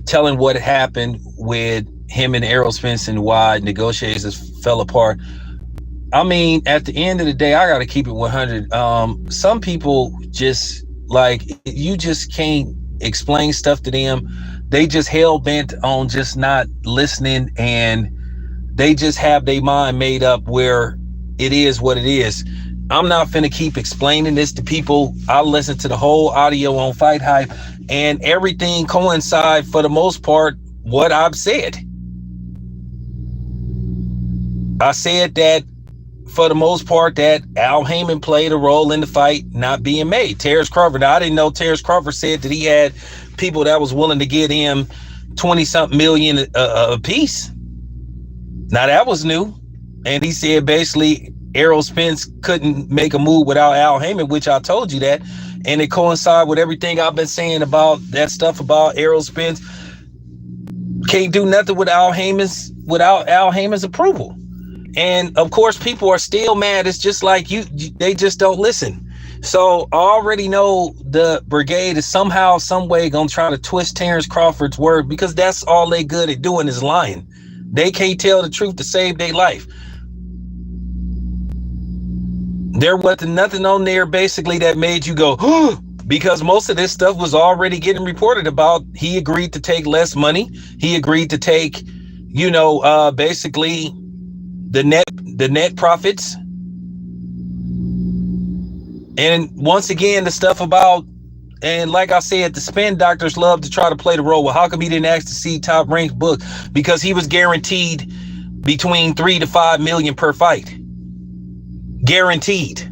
telling what happened with him and Errol Spence and why negotiations fell apart. I mean, at the end of the day, I got to keep it 100. Some people just like, you just can't explain stuff to them. They just hell bent on just not listening, and they just have their mind made up where it is what it is. I'm not finna keep explaining this to people. I listened to the whole audio on Fight Hype, and everything coincide for the most part what I've said. I said that for the most part that Al Haymon played a role in the fight not being made. Terence Crawford, I didn't know Terence Crawford said that he had people that was willing to get him 20-something million a piece. Now that was new. And he said basically Errol Spence couldn't make a move without Al Haymon, which I told you that. And it coincided with everything I've been saying about that stuff about Errol Spence. Can't do nothing without Al Haymon's approval. And of course, people are still mad. It's just like they just don't listen. So I already know the brigade is somehow, some way gonna try to twist Terence Crawford's word, because that's all they good at doing is lying. They can't tell the truth to save their life. There wasn't nothing on there basically that made you go, because most of this stuff was already getting reported about. He agreed to take less money. He agreed to take, basically the net profits. And once again, the stuff about, and like I said, the spin doctors love to try to play the role. Well, how come he didn't ask to see Top Rank's book? Because he was guaranteed between 3 to 5 million per fight. Guaranteed.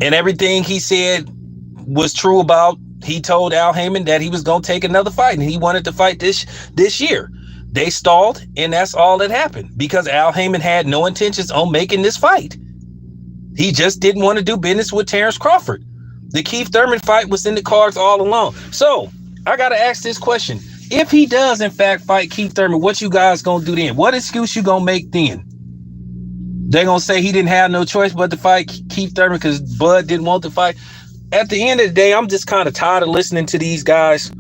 And everything he said was true about, he told Al Haymon that he was going to take another fight and he wanted to fight this year. They stalled, and that's all that happened, because Al Haymon had no intentions on making this fight. He just didn't want to do business with Terence Crawford. The Keith Thurman fight was in the cards all along. So I got to ask this question. If he does, in fact, fight Keith Thurman, what you guys going to do then? What excuse you going to make then? They're going to say he didn't have no choice but to fight Keith Thurman because Bud didn't want to fight. At the end of the day, I'm just kind of tired of listening to these guys,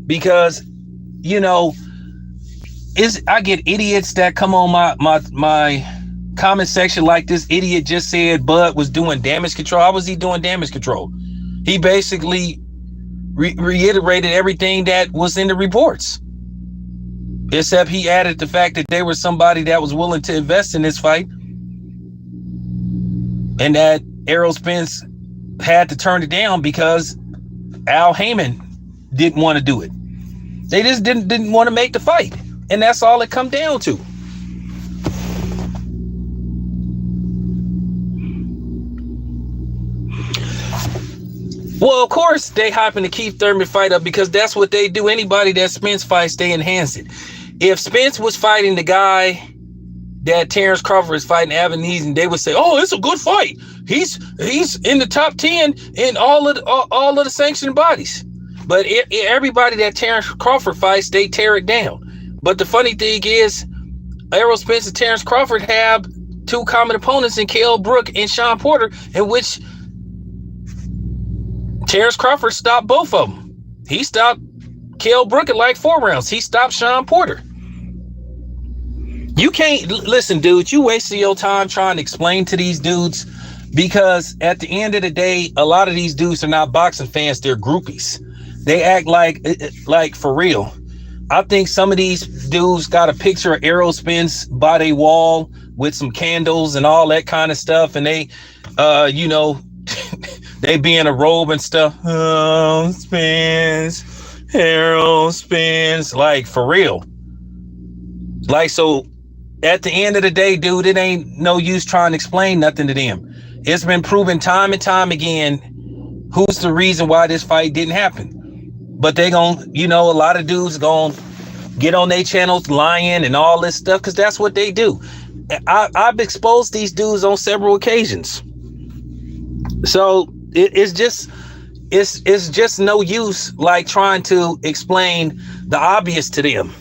because, I get idiots that come on my comment section like this idiot just said Bud was doing damage control. How was he doing damage control? He basically reiterated everything that was in the reports, except he added the fact that there was somebody that was willing to invest in this fight, and that Errol Spence had to turn it down because Al Haymon didn't want to do it. They just didn't want to make the fight. And that's all it come down to. Well, of course, they hyping the Keith Thurman fight up because that's what they do. Anybody that Spence fights, they enhance it. If Spence was fighting the guy that Terence Crawford is fighting, and they would say, "Oh, it's a good fight. He's in the top 10 in all of the sanctioned bodies." But everybody that Terence Crawford fights, they tear it down. But the funny thing is, Errol Spence and Terence Crawford have two common opponents in Kell Brook and Sean Porter, in which Terence Crawford stopped both of them. He stopped Kell Brook in like 4 rounds. He stopped Sean Porter. You can't listen, dude. You wasting your time trying to explain to these dudes, because at the end of the day, a lot of these dudes are not boxing fans. They're groupies. They act like for real. I think some of these dudes got a picture of Errol Spence by their wall with some candles and all that kind of stuff. And they, they be in a robe and stuff. Oh, Spence, Errol Spence, like for real. Like, so at the end of the day, dude, it ain't no use trying to explain nothing to them. It's been proven time and time again who's the reason why this fight didn't happen. But they gon', a lot of dudes gon' get on their channels lying and all this stuff, because that's what they do. I've exposed these dudes on several occasions. So it's just no use like trying to explain the obvious to them.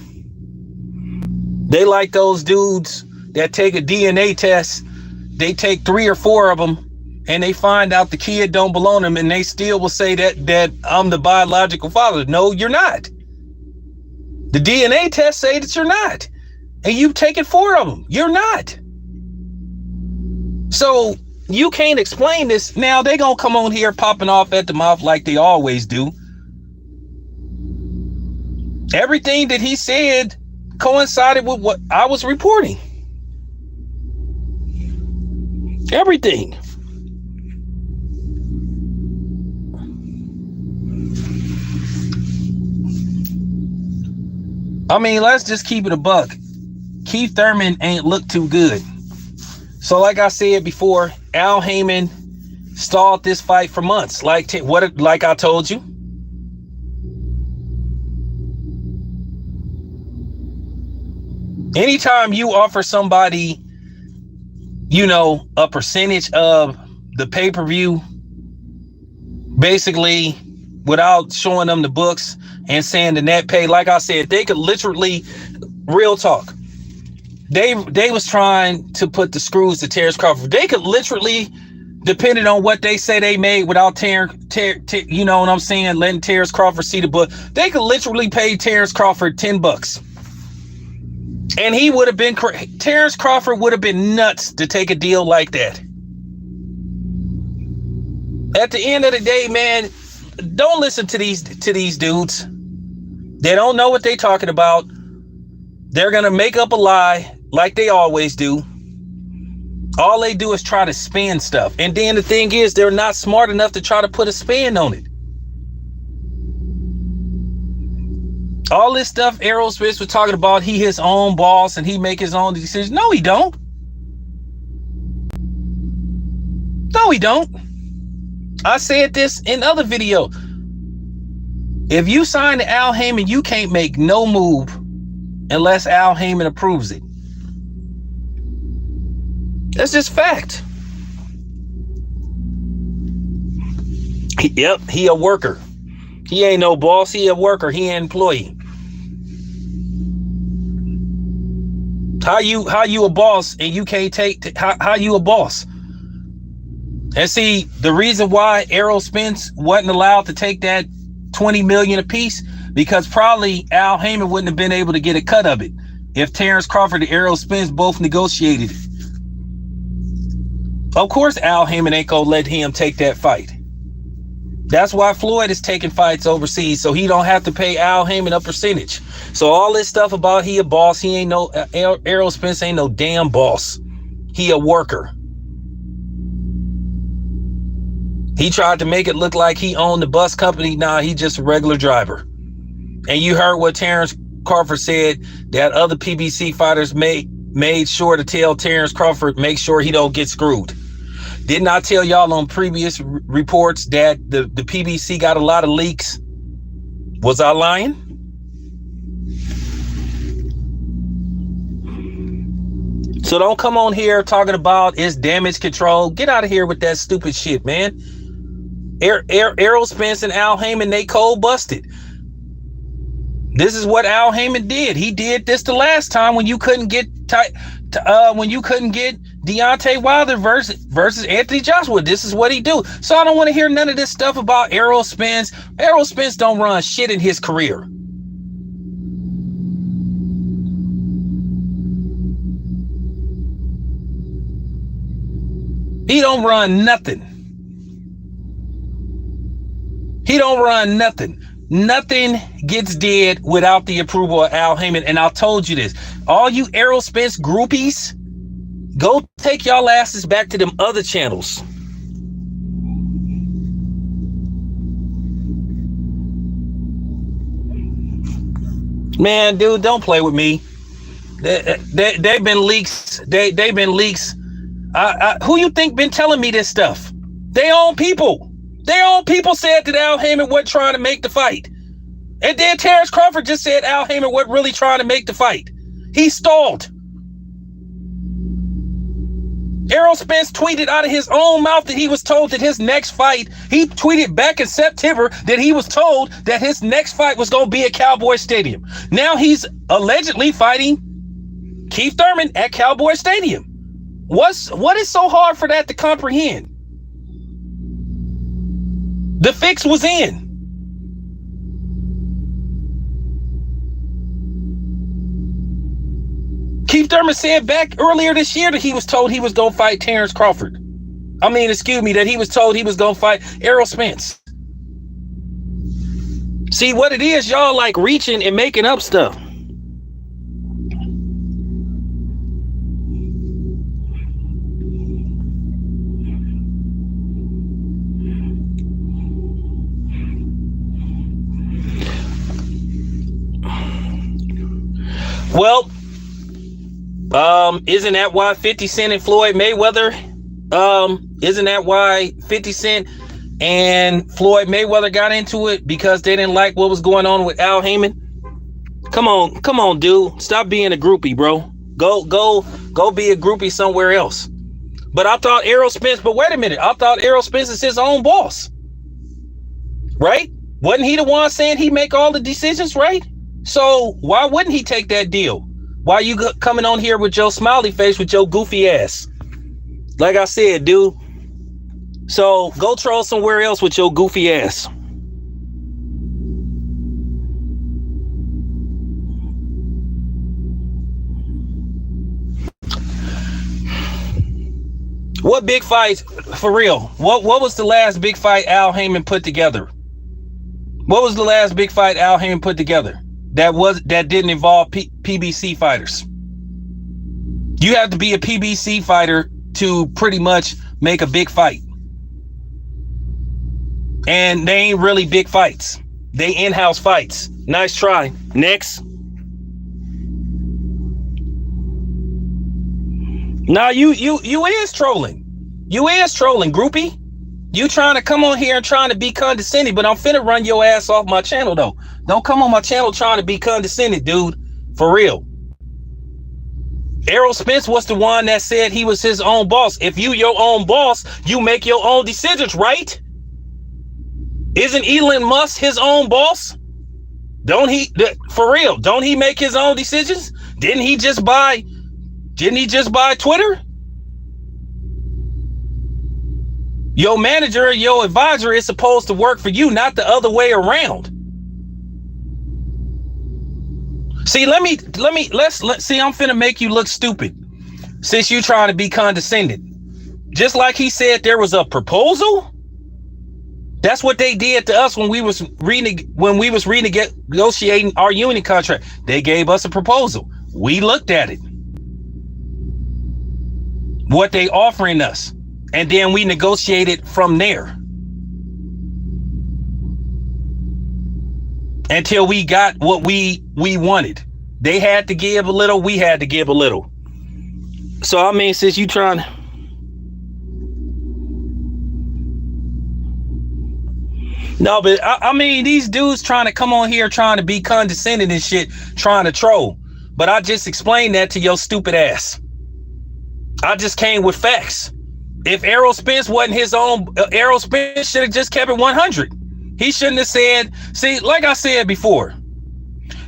They like those dudes that take a DNA test. They take 3 or 4 of them, and they find out the kid don't belong to them, and they still will say that I'm the biological father. No, you're not. The DNA tests say that you're not. And you've taken 4 of them. You're not. So you can't explain this. Now they gonna come on here popping off at the mouth like they always do. Everything that he said coincided with what I was reporting. Everything. I mean, let's just keep it a buck. Keith Thurman ain't looked too good. So like I said before, Al Haymon stalled this fight for months. Like I told you. Anytime you offer somebody, a percentage of the pay-per-view, basically without showing them the books and saying the net pay, like I said, they could literally, real talk, they was trying to put the screws to Terence Crawford. They could literally, depending on what they say they made without you know what I'm saying, letting Terence Crawford see the book, they could literally pay Terence Crawford $10. And he would have been, Terence Crawford would have been nuts to take a deal like that. At the end of the day, man, don't listen to these dudes. They don't know what they're talking about. They're going to make up a lie like they always do. All they do is try to spin stuff. And then the thing is, they're not smart enough to try to put a spin on it. All this stuff Errol Spence was talking about, he his own boss and he make his own decisions. No, he don't. No, he don't. I said this in other video. If you sign to Al Haymon, you can't make no move unless Al Haymon approves it. That's just fact. Yep, he a worker. He ain't no boss. He a worker. He an employee. How you a boss and you can't take? How you a boss? And see, the reason why Errol Spence wasn't allowed to take that $20 million apiece, because probably Al Haymon wouldn't have been able to get a cut of it if Terence Crawford and Errol Spence both negotiated it. Of course, Al Haymon ain't gonna let him take that fight. That's why Floyd is taking fights overseas, so he don't have to pay Al Haymon a percentage. So all this stuff about he a boss, he ain't no, Errol Spence ain't no damn boss. He a worker. He tried to make it look like he owned the bus company. Nah, he just a regular driver. And you heard what Terence Crawford said, that other PBC fighters made sure to tell Terence Crawford, make sure he don't get screwed. Didn't I tell y'all on previous reports that the PBC got a lot of leaks? Was I lying? So don't come on here talking about it's damage control. Get out of here with that stupid shit, man. Errol Spence and Al Haymon, they cold busted. This is what Al Haymon did. He did this the last time when you couldn't get Deontay Wilder versus Anthony Joshua. This is what he do. So I don't want to hear none of this stuff about Errol Spence. Errol Spence don't run shit in his career. He don't run nothing. He don't run nothing. Nothing gets dead without the approval of Al Haymon. And I told you this. All you Errol Spence groupies, go take y'all asses back to them other channels. Man, dude, don't play with me. They've been leaks. They've been leaks. Who you think been telling me this stuff? They own people. Their own people said that Al Haymon wasn't trying to make the fight. And then Terence Crawford just said Al Haymon wasn't really trying to make the fight. He stalled. Errol Spence tweeted out of his own mouth that he was told that his next fight, he tweeted back in September that he was told that his next fight was going to be at Cowboy Stadium. Now he's allegedly fighting Keith Thurman at Cowboy Stadium. What is so hard for that to comprehend? The fix was in. Keith Thurman said back earlier this year that he was told he was going to fight Terence Crawford. That he was told he was going to fight Errol Spence. See what it is, y'all like reaching and making up stuff. Well, isn't that why 50 Cent and Floyd Mayweather, isn't that why 50 Cent and Floyd Mayweather got into it? Because they didn't like what was going on with Al Haymon? Come on, dude. Stop being a groupie, bro. Go be a groupie somewhere else. But I thought Errol Spence, but wait a minute. I thought Errol Spence is his own boss. Right? Wasn't he the one saying he make all the decisions, right? So why wouldn't he take that deal? Why you coming on here with your smiley face with your goofy ass? Like I said, dude. So go troll somewhere else with your goofy ass. What big fights, for real? What was the last big fight Al Haymon put together? What was the last big fight Al Haymon put together that didn't involve PBC fighters? You have to be a PBC fighter to pretty much make a big fight. And they ain't really big fights. They in-house fights. Nice try. Next. Nah, you is trolling. You is trolling, groupie. You trying to come on here and trying to be condescending, but I'm finna run your ass off my channel, though. Don't come on my channel trying to be condescending, dude. For real. Errol Spence was the one that said he was his own boss. If you your own boss, you make your own decisions, right? Isn't Elon Musk his own boss? Don't he, for real, don't he make his own decisions? Didn't he just buy Twitter? Your manager, your advisor is supposed to work for you, not the other way around. See, let's see, I'm finna make you look stupid since you trying to be condescending. Just like he said there was a proposal. That's what they did to us when we was renegotiating our union contract. They gave us a proposal. We looked at it. What they offering us. And then we negotiated from there. Until we got what we wanted. They had to give a little, we had to give a little. So I mean, since you trying, no, but I mean, these dudes trying to come on here trying to be condescending and shit, trying to troll. But I just explained that to your stupid ass. I just came with facts. If Errol Spence wasn't his own, Errol Spence should have just kept it 100. He shouldn't have said, see, like I said before,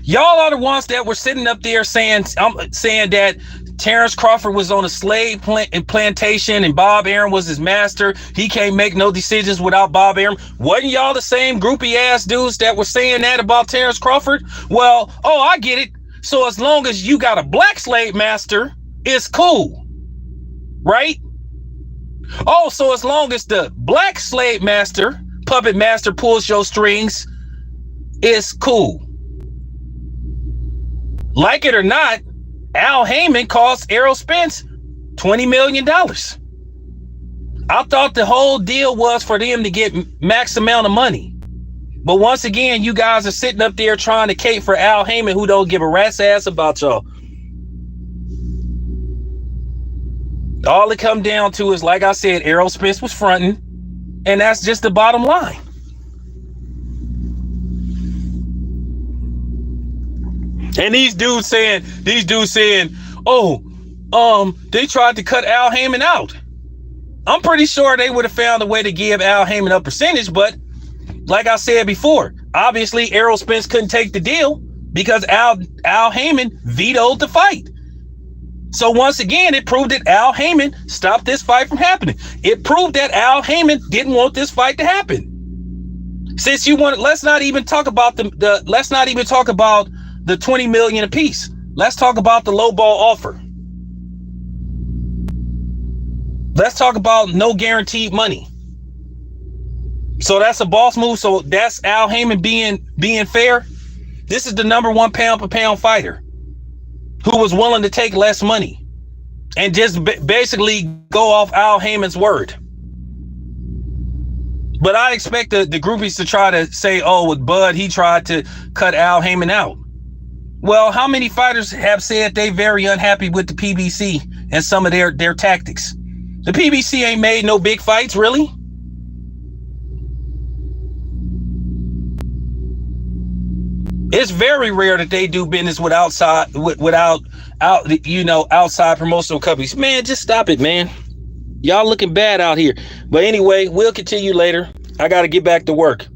y'all are the ones that were sitting up there saying that Terence Crawford was on a slave plantation and Bob Arum was his master. He can't make no decisions without Bob Arum. Wasn't y'all the same groupie ass dudes that were saying that about Terence Crawford? Well, oh, I get it. So as long as you got a black slave master, it's cool. Right? Oh, so as long as the black slave master, puppet master pulls your strings, it's cool. Like it or not, Al Haymon cost Errol Spence $20 million. I thought the whole deal was for them to get max amount of money. But once again, you guys are sitting up there trying to cape for Al Haymon, who don't give a rat's ass about y'all. All it come down to is, like I said, Errol Spence was fronting, and that's just the bottom line. And these dudes saying, oh, they tried to cut Al Haymon out. I'm pretty sure they would have found a way to give Al Haymon a percentage, but like I said before, obviously Errol Spence couldn't take the deal because Al Haymon vetoed the fight. So once again, it proved that Al Haymon stopped this fight from happening. It proved that Al Haymon didn't want this fight to happen. Since you want, let's not even talk about let's not even talk about the 20 million apiece. Let's talk about the low ball offer. Let's talk about no guaranteed money. So that's a boss move. So that's Al Haymon being fair. This is the number one pound for pound fighter who was willing to take less money and just basically go off Al Haymon's word. But I expect the groupies to try to say, oh, with Bud, he tried to cut Al Haymon out. Well, how many fighters have said they very unhappy with the PBC and some of their tactics? The PBC ain't made no big fights, really. It's very rare that they do business with outside promotional companies. Man, just stop it, man. Y'all looking bad out here. But anyway, we'll continue later. I got to get back to work.